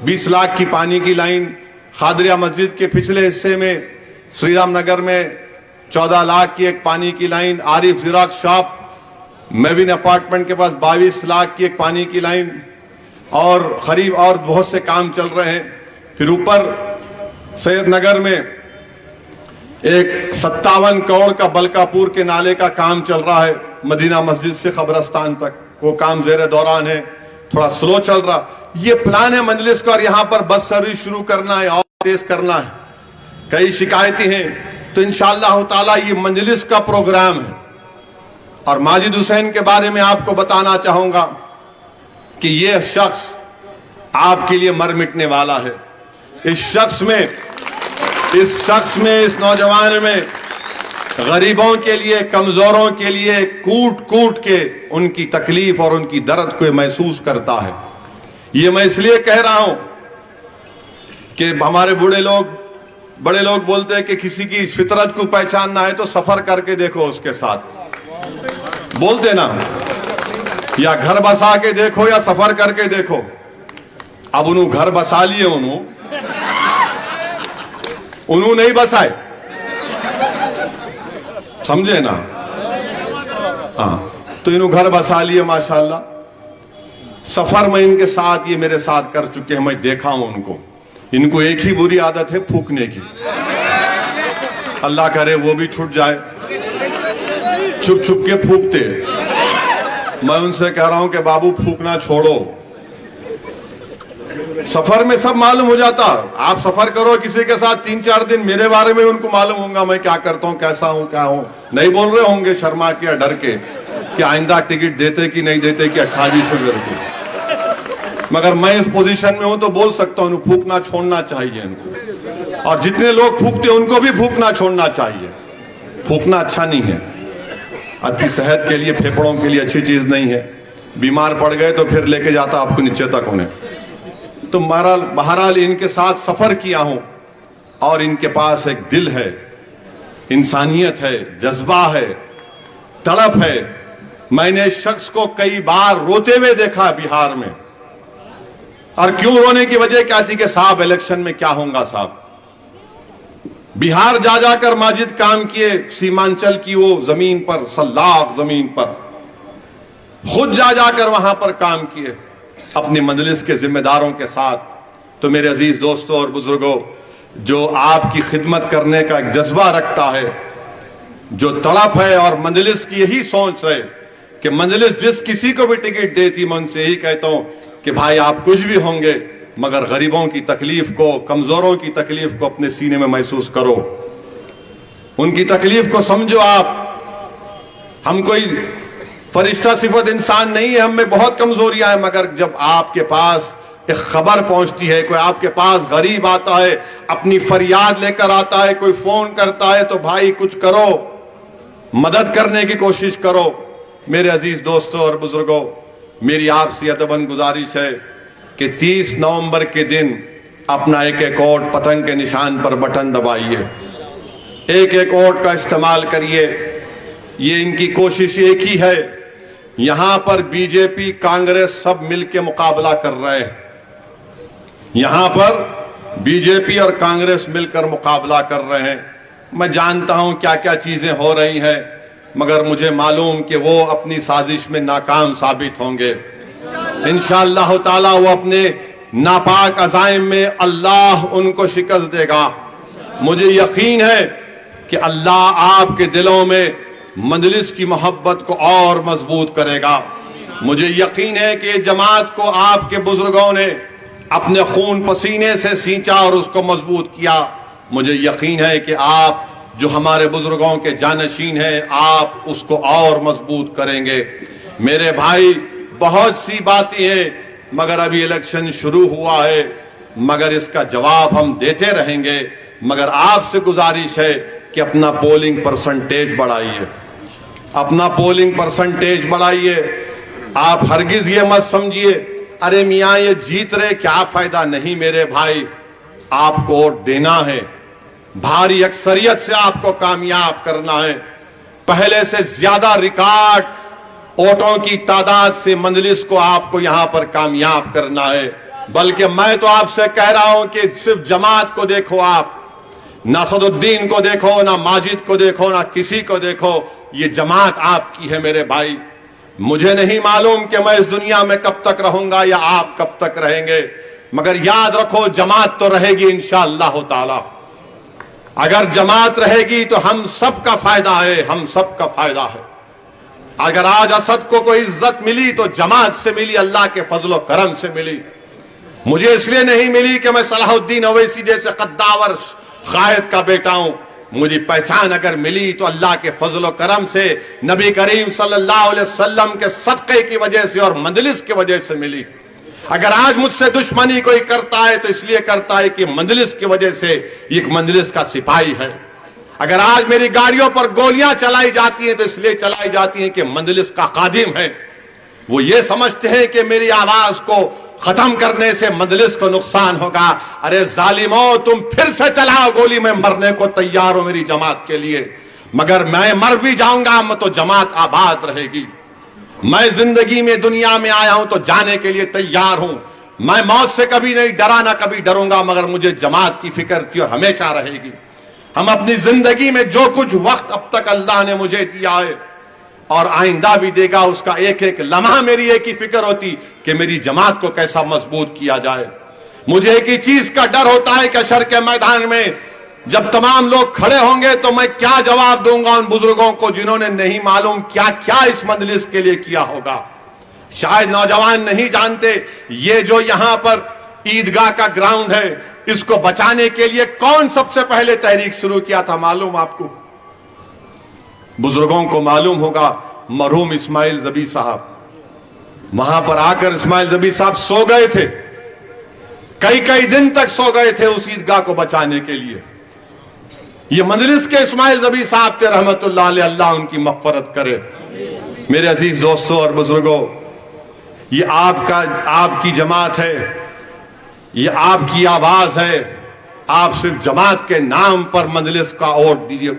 20 लाख की पानी की लाइन। खादरिया मस्जिद के पिछले हिस्से में श्री राम नगर में 14 लाख की एक पानी की लाइन। आरिफ जिराक्स शॉप मेविन अपार्टमेंट के पास 22 लाख की एक पानी की लाइन। और खरीब और बहुत से काम चल रहे हैं। फिर ऊपर सैयद नगर में एक 57 करोड़ का बलकापुर के नाले का काम चल रहा है, मदीना मस्जिद से कब्रस्तान तक। वो काम जेर दौरान है, थोड़ा स्लो चल रहा। ये प्लान है मंजलिस का, और यहां पर बस सर्विस शुरू करना है और तेज करना है। कई शिकायतें हैं, तो इंशाअल्लाह ताला ये मंजलिस का प्रोग्राम है। और माजिद हुसैन के बारे में आपको बताना चाहूंगा कि यह शख्स आपके लिए मर मिटने वाला है। इस शख्स में, इस नौजवान में गरीबों के लिए, कमजोरों के लिए कूट कूट के उनकी तकलीफ और उनकी दर्द को महसूस करता है। ये मैं इसलिए कह रहा हूं कि हमारे बड़े लोग बोलते हैं कि किसी की फितरत को पहचानना है तो सफर करके देखो उसके साथ, बोलते ना, या घर बसा के देखो या सफर करके देखो। अब उन्होंने घर बसा लिए, उन्होंने नहीं बसाए, समझे ना? हाँ, तो इन्होंने घर बसा लिए माशाल्लाह। सफर में इनके साथ, ये मेरे साथ कर चुके हैं, मैं देखा हूं उनको। इनको एक ही बुरी आदत है, फूकने की। अल्लाह करे वो भी छूट जाए। छुप छुप के फूकते। मैं उनसे कह रहा हूं कि बाबू फूकना छोड़ो, सफर में सब मालूम हो जाता। आप सफर करो किसी के साथ 3-4 दिन, मेरे बारे में उनको मालूम होगा मैं क्या करता हूँ, कैसा हूँ, क्या हूँ। नहीं बोल रहे होंगे शर्मा के या डर के कि आइंदा टिकट देते कि नहीं देते कि 2800 रुपये। मगर मैं इस पोजीशन में हूं तो बोल सकता हूं, फूकना छोड़ना चाहिए इनको। और जितने लोग फूकते उनको भी फूकना छोड़ना चाहिए। फूकना अच्छा नहीं है, आपकी सेहत के लिए, फेफड़ों के लिए अच्छी चीज नहीं है। बीमार पड़ गए तो फिर लेके जाता आपको नीचे तक उन्हें। तो बहरहाल इनके साथ सफर किया हूं और इनके पास एक दिल है, इंसानियत है, जज्बा है, तड़प है। मैंने इस शख्स को कई बार रोते हुए देखा बिहार में। और क्यों रोने की वजह क्या थी कि साहब इलेक्शन में क्या होगा साहब। बिहार जा जाकर माजिद काम किए, सीमांचल की वो जमीन पर, सल्लाख जमीन पर खुद जा जाकर वहां पर काम किए अपनी मजलिस के जिम्मेदारों के साथ। तो मेरे अजीज दोस्तों और बुजुर्गों, जो आपकी खिदमत करने का एक जज्बा रखता है, जो तड़प है, और मजलिस की यही सोच है कि मजलिस जिस किसी को भी टिकट देती, मैं उनसे यही कहता हूं कि भाई आप कुछ भी होंगे मगर गरीबों की तकलीफ को, कमजोरों की तकलीफ को अपने सीने में महसूस करो, उनकी तकलीफ को समझो। आप, हम कोई फरिश्ता सिफत इंसान नहीं है, हम में बहुत कमजोरियां हैं। मगर जब आपके पास एक खबर पहुंचती है, कोई आपके पास गरीब आता है, अपनी फरियाद लेकर आता है, कोई फोन करता है, तो भाई कुछ करो, मदद करने की कोशिश करो। मेरे अजीज दोस्तों और बुजुर्गों, मेरी आपसे अदबन गुजारिश है कि 30 नवंबर के दिन अपना एक एक वोट पतंग के निशान पर बटन दबाइए, एक एक वोट का इस्तेमाल करिए। ये इनकी कोशिश एक ही है। यहां पर बीजेपी, कांग्रेस सब मिलकर मुकाबला कर रहे हैं। यहां पर बीजेपी और कांग्रेस मिलकर मुकाबला कर रहे हैं। मैं जानता हूं क्या क्या चीजें हो रही हैं, मगर मुझे मालूम कि वो अपनी साजिश में नाकाम साबित होंगे। इंशाअल्लाह ताला वो अपने नापाक अज़ाइम में अल्लाह उनको शिकस्त देगा। मुझे यकीन है कि अल्लाह आपके दिलों में मजलिस की मोहब्बत को और मजबूत करेगा। मुझे यकीन है कि जमात को आपके बुजुर्गों ने अपने खून पसीने से सींचा और उसको मजबूत किया। मुझे यकीन है कि आप जो हमारे बुजुर्गों के जानशीन हैं, आप उसको और मजबूत करेंगे। मेरे भाई, बहुत सी बातें हैं, मगर अभी इलेक्शन शुरू हुआ है, मगर इसका जवाब हम देते रहेंगे। मगर आपसे गुजारिश है कि अपना पोलिंग परसेंटेज बढ़ाइए, अपना पोलिंग परसेंटेज बढ़ाइए। आप हरगिज ये मत समझिए अरे मियाँ ये जीत रहे, क्या फायदा। नहीं मेरे भाई, आपको वोट देना है, भारी अक्सरियत से आपको कामयाब करना है। पहले से ज्यादा रिकॉर्ड वोटों की तादाद से मजलिस को आपको यहां पर कामयाब करना है। बल्कि मैं तो आपसे कह रहा हूं कि सिर्फ जमात को देखो, आप ना सदुद्दीन को देखो, ना माजिद को देखो, ना किसी को देखो, ये जमात आपकी है मेरे भाई। मुझे नहीं मालूम कि मैं इस दुनिया में कब तक रहूंगा या आप कब तक रहेंगे, मगर याद रखो जमात तो रहेगी इंशाअल्लाह ताला। अगर जमात रहेगी तो हम सबका फायदा है, हम सबका फायदा है। अगर आज असद को कोई इज्जत मिली तो जमात से मिली, अल्लाह के फजलो करम से मिली। मुझे इसलिए नहीं मिली कि मैं सलाहुद्दीन अवैसी जैसे कद्दावर कायद का बेटा हूं। मुझे पहचान अगर मिली तो अल्लाह के फजलो करम से, नबी करीम सल्लल्लाहु अलैहि वसल्लम के सदक़े की वजह से और मजलिस की वजह से मिली। अगर आज मुझसे दुश्मनी कोई करता है तो इसलिए करता है कि मजलिस की वजह से एक मजलिस का सिपाही है। अगर आज मेरी गाड़ियों पर गोलियां चलाई जाती हैं तो इसलिए चलाई जाती हैं कि मजलिस का कादिम है। वो ये समझते हैं कि मेरी आवाज को खत्म करने से मजलिस को नुकसान होगा। अरे जालिमो, तुम फिर से चलाओ गोली, मैं मरने को तैयार हूं मेरी जमात के लिए। मगर मैं मर भी जाऊंगा तो जमात आबाद रहेगी। मैं जिंदगी में दुनिया में आया हूं तो जाने के लिए तैयार हूं। मैं मौत से कभी नहीं डरा, ना कभी डरूंगा, मगर मुझे जमात की फिक्र थी और हमेशा रहेगी। हम अपनी जिंदगी में जो कुछ वक्त अब तक अल्लाह ने मुझे दिया है और आइंदा भी देगा, उसका एक एक लम्हा मेरी एक ही फिक्र होती कि मेरी जमात को कैसा मजबूत किया जाए। मुझे एक ही चीज का डर होता है कि हशर के मैदान में जब तमाम लोग खड़े होंगे तो मैं क्या जवाब दूंगा उन बुजुर्गों को जिन्होंने नहीं मालूम क्या क्या इस मजलिस के लिए किया होगा। शायद नौजवान नहीं जानते, ये जो यहां पर ईदगाह का ग्राउंड है, इसको बचाने के लिए कौन सबसे पहले तहरीक शुरू किया था मालूम आपको? बुजुर्गों को मालूम होगा, मरहूम इस्माइल जबी साहब। वहां पर आकर इस्माइल जबी साहब सो गए थे, कई कई दिन तक सो गए थे उस ईदगाह को बचाने के लिए। ये मजलिस के इस्माइल जबी साहब थे रहमतुल्लाह अलैह, अल्लाह उनकी मग़फ़िरत करे। मेरे अजीज दोस्तों और बुजुर्गों, ये आपकी जमात है, ये आपकी आवाज है। आप सिर्फ जमात के नाम पर मजलिस का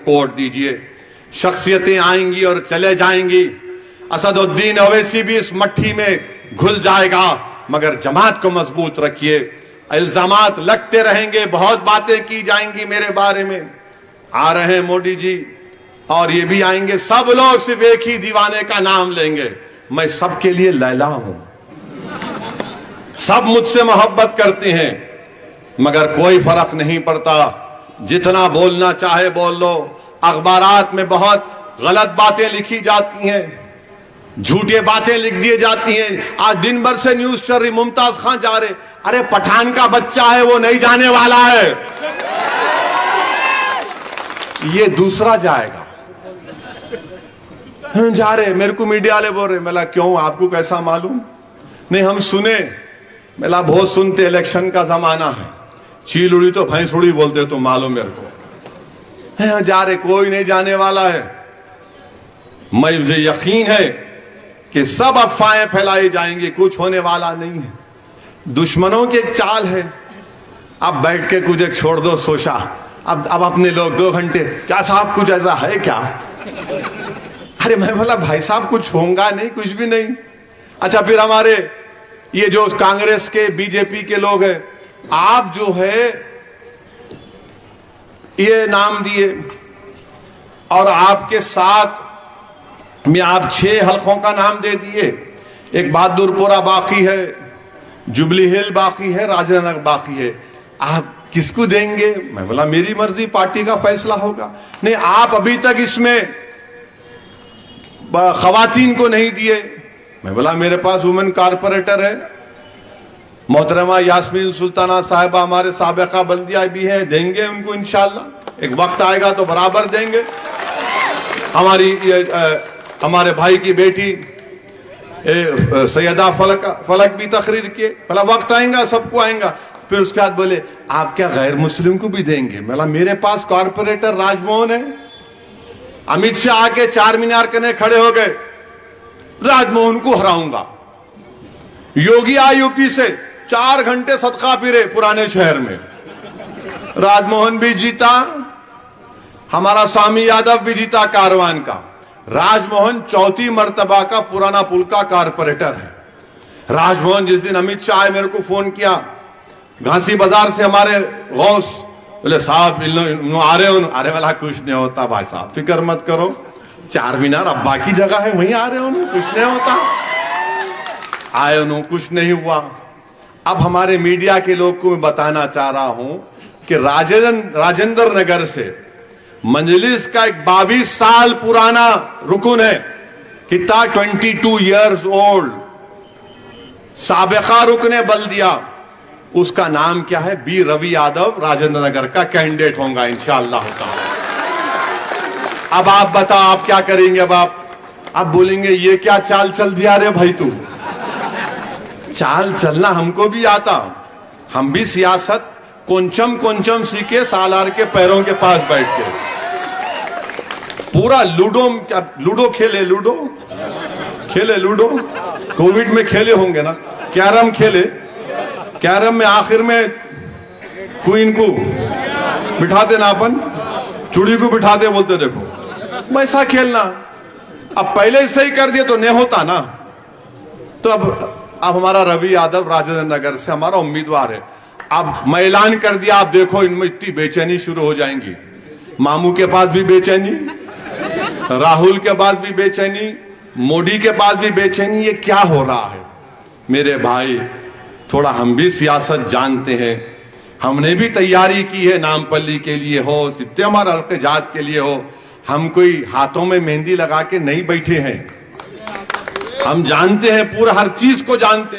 कोड दीजिए। शख्सियतें आएंगी और चले जाएंगी। असदुद्दीन ओवैसी भी इस मट्ठी में घुल जाएगा, मगर जमात को मजबूत रखिए। इल्जामात लगते रहेंगे, बहुत बातें की जाएंगी मेरे बारे में। आ रहे हैं मोदी जी और ये भी आएंगे, सब लोग सिर्फ एक ही दीवाने का नाम लेंगे। मैं सबके लिए लैला हूं, सब मुझसे मोहब्बत करते हैं, मगर कोई फर्क नहीं पड़ता। जितना बोलना चाहे बोल लो। अखबारात में बहुत गलत बातें लिखी जाती हैं, झूठे बातें लिख दी जाती हैं। आज दिन भर से न्यूज चल रही, मुमताज खान जा रहे, अरे पठान का बच्चा है, वो नहीं जाने वाला है, ये दूसरा जाएगा। जा रहे, मेरे को मीडिया वाले बोल रहे, मैं क्यों, आपको कैसा मालूम? नहीं हम सुने, मैं बहुत सुनते, इलेक्शन का जमाना है, चील उड़ी तो भैंस उड़ी बोलते, तो मालूम मेरे को। जा रहे, कोई नहीं जाने वाला है। मुझे यकीन है कि सब अफवाहें फैलाई जाएंगी, कुछ होने वाला नहीं है। दुश्मनों की एक चाल है, अब बैठ के कुछ एक छोड़ दो सोचा, अब अपने लोग 2 घंटे, क्या साहब कुछ ऐसा है क्या? अरे मैं बोला भाई साहब कुछ होगा नहीं, कुछ भी नहीं। अच्छा फिर हमारे ये जो कांग्रेस के बीजेपी के लोग हैं, आप जो है ये नाम दिए और आपके साथ में आप 6 हलकों का नाम दे दिए। एक बहादुरपुरा बाकी है, जुबली हिल बाकी है, राजेंद्र बाकी है, आप किसको देंगे? मैं बोला मेरी मर्जी, पार्टी का फैसला होगा। नहीं, आप अभी तक इसमें खवातीन को नहीं दिए। मैं बोला मेरे पास वुमेन कारपोरेटर है, मोहतरमा यास्मीन सुल्ताना साहिबा हमारे साबिका बल्दिया भी है, देंगे उनको इंशाल्लाह, एक वक्त आएगा तो बराबर देंगे। हमारे भाई की बेटी सैयदा फलक भी तकरीर किए, बोला वक्त आएगा सबको आएगा। फिर उसके बाद बोले आप क्या गैर मुस्लिम को भी देंगे? बोला मेरे पास कारपोरेटर राजमोहन है। अमित शाह आके 4 मीनार करने खड़े हो गए, राजमोहन को हराऊंगा। योगी आए यूपी से, 4 घंटे सदका फिरे पुराने शहर में, राजमोहन भी जीता, हमारा स्वामी यादव भी जीता कारवान का। राजमोहन 4थी मर्तबा का पुराना पुल का कारपोरेटर है। राजमोहन जिस दिन अमित शाह आए, मेरे को फोन किया घासी बाजार से, हमारे गौस, बोले साहब आ रहे हो? अरे वाला कुछ नहीं होता भाई साहब, फिक्र मत करो, 4 मीनार अब बाकी जगह है, वहीं आ रहे हो, कुछ नहीं होता। आए उन्होंने, कुछ नहीं हुआ। अब हमारे मीडिया के लोग को मैं बताना चाह रहा हूं कि राजेंद्र नगर से मजलिस का एक 22 साल पुराना रुकन है, कितना 22 ईयर्स ओल्ड, साबिका रुकने बल्दिया, उसका नाम क्या है? बी रवि यादव राजेंद्र नगर का कैंडिडेट होगा इंशाअल्लाह। अब आप बताओ आप क्या करेंगे? अब आप बोलेंगे ये क्या चाल चल दिया रे भाई तू? चाल चलना हमको भी आता, हम भी सियासत कोंचम सीखे सालार के पैरों के पास बैठ के। पूरा लूडो खेले, लूडो कोविड में खेले होंगे ना, कैरम खेले, कैरम में आखिर में क्वीन को बिठा देना, अपन चूड़ी को बिठा दे, बोलते देखो वैसा खेलना। अब पहले ही सही कर दिया तो नहीं होता ना। तो अब हमारा रवि यादव राजेंद्र नगर से हमारा उम्मीदवार है। अब मैं ऐलान कर दिया, आप देखो इनमें इतनी बेचैनी शुरू हो जाएंगी। मामू के पास भी बेचैनी, राहुल के पास भी बेचैनी, मोदी के पास भी बेचैनी। ये क्या हो रहा है? मेरे भाई थोड़ा हम भी सियासत जानते हैं, हमने भी तैयारी की है, नामपल्ली के लिए हो, जितने हमारा हल्के जात के लिए हो। हम कोई हाथों में मेहंदी लगा के नहीं बैठे हैं, हम जानते हैं, पूरा हर चीज को जानते हैं।